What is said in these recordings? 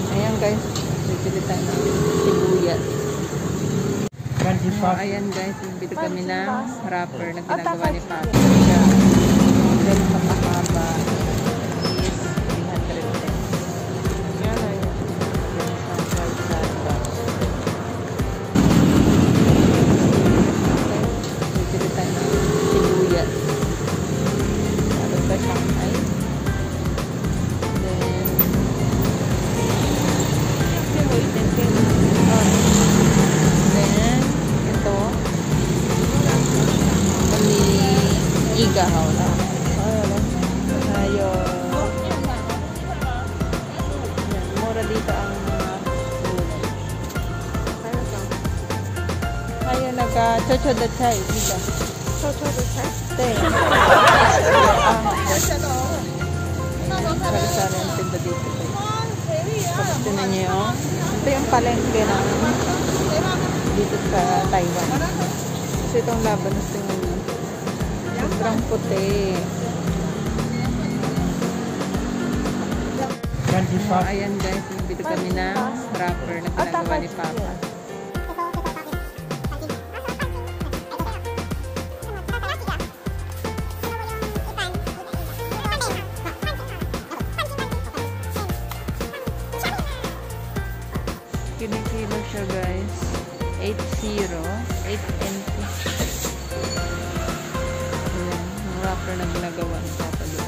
Ayan guys, bibili tayo ng sibuyas. Ayan guys, bibili kami ng wrapper na ginagawa ni Papa. Ganun kapahaba is 300 pesos. Yan ay bibili tayo ng sibuyas. Tapos sa Shanghai. Igahaw na. Tayo. Mura dito ang gulay. Tayo nagka-chocho de chai. Chocho de chai? Sari-sari ang tinda dito. Tapos tinan niyo yung ito yung palengke na dito sa Taiwan. Kasi itong labanos tingnan niyo. Sobrang puti. Ayan guys, bibili kami ng wrapper na ginagawa ni Papa. Kinikilo siya guys. 8.0. 8.20. Wrapper na ginagawa ni Papa doon.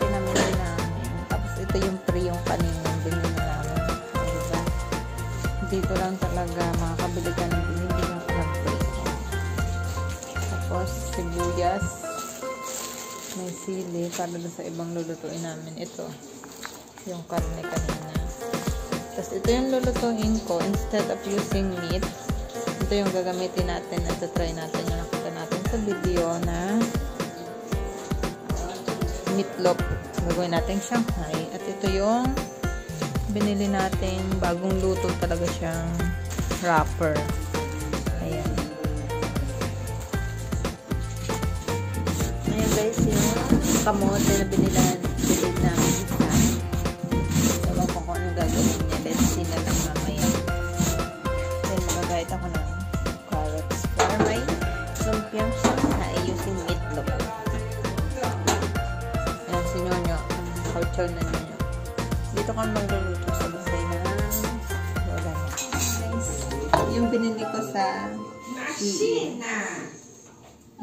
Sinamili namin. Tapos ito yung free yung kanina binili namin. Diba? Dito lang talaga makakabili ka ng binili yung free. Tapos sibuyas. May sili para doon sa ibang lulutuin namin. Ito. Yung karne kanina. Tapos ito yung lulutuin ko. Instead of using meat, ito yung gagamitin natin at try natin yung nakita natin sa video na Meatloaf. Gagawin natin Shanghai. At ito yung binili natin bagong luto talaga siyang wrapper. Ayan. Ayan guys, yung kamote na binili namin isa. Ewan ko kung ano gagawin niya. Let's see na lang mamaya. Then magagayat ako ng carrots for my lumpiang Shanghai using Meatloaf. Sinonyo, ang culture na ninyo. Dito kami magluluto sa bahay na lola niya. Nice. Yung binili ko sa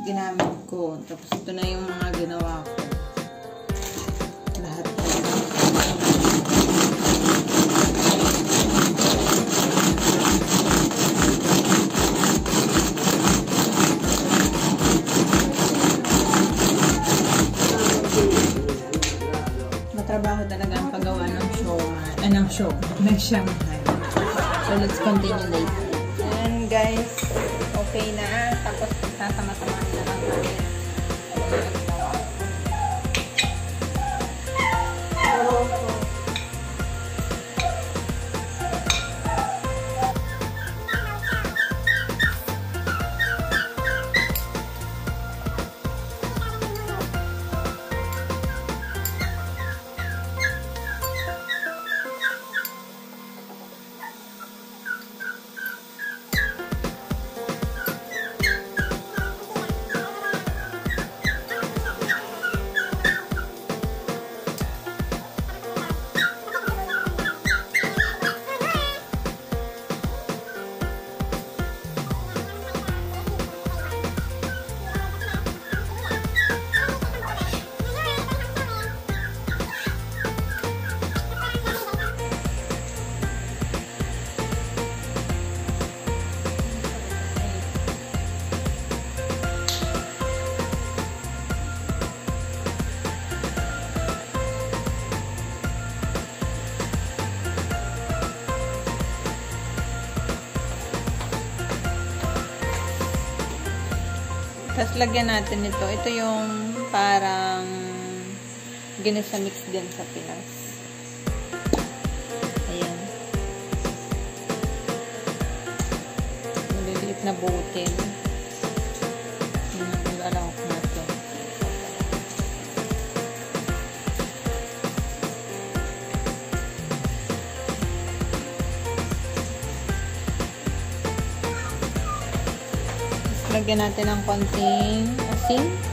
ginamit ko. Tapos ito na yung mga ginawa ko. Lahat na. Trabaho talaga ang paggawa ng Shanghai. So, let's continue later. And guys, okay na. Tapos, sasama-samahan na lang namin. Tapos lagyan natin ito. Ito yung parang ginisa mix din sa Pinas. Ayan. na butil. Yung ilalawak natin. Lagyan natin ng konting asin.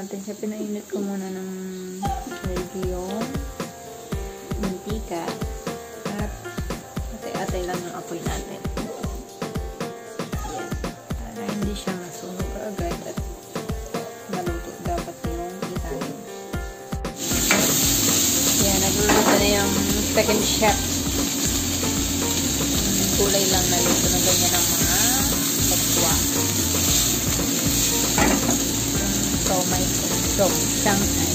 natin siya. Pinainit ko muna ng yung mantika at atay-atay lang yung apoy natin. Yan. Para hindi siya masunog agad at maluto dapat yung itahin. Yan, nagluluto na yung second chef. Kulay lang na luto na ganyan ng mga lekwa. So, may Shanghai.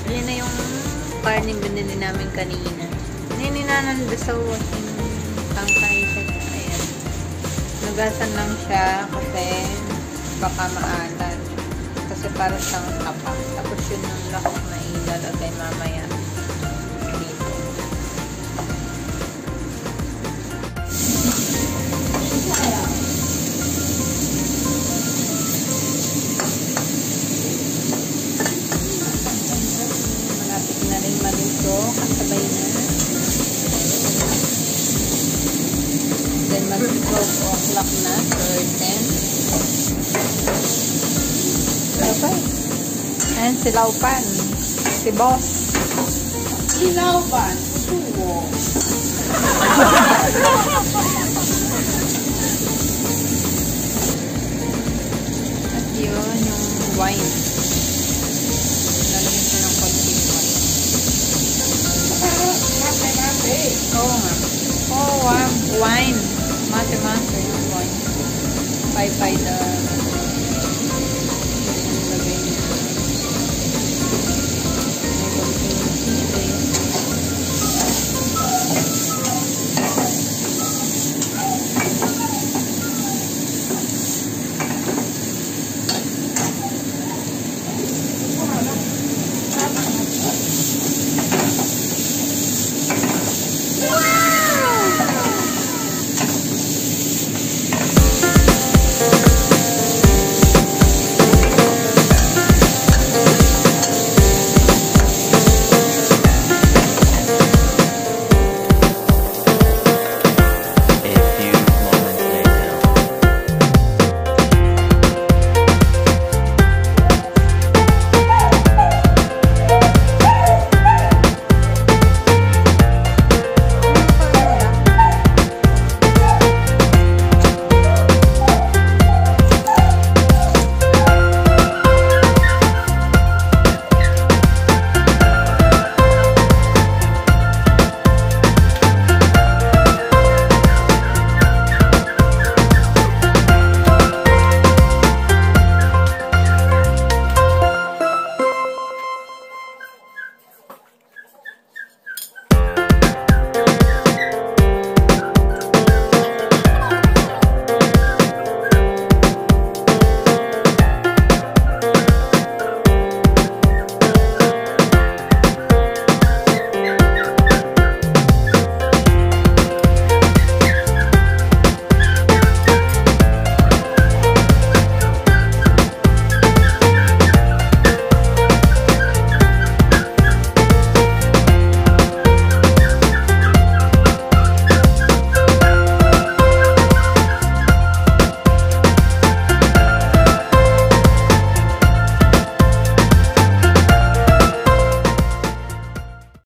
Yan na yung karne binili namin kanina. Nininanan sa wating tangkay siya. Ayan. Nugasan lang siya kasi baka maalat. Kasi para siyang tapak. Tapos yun yung lahok na ilalagay mamaya dito. Malapit na rin maluto. Kasabay na. Then mag-12 o'clock na. 10. Okay. And silaupan. Si boss. Silaupan. Tuwo. At yun, yung wine. Lalagyan ko ng konting wine. Mate. Oo nga. Oo, wine. Mate yung wine. Pay-pay the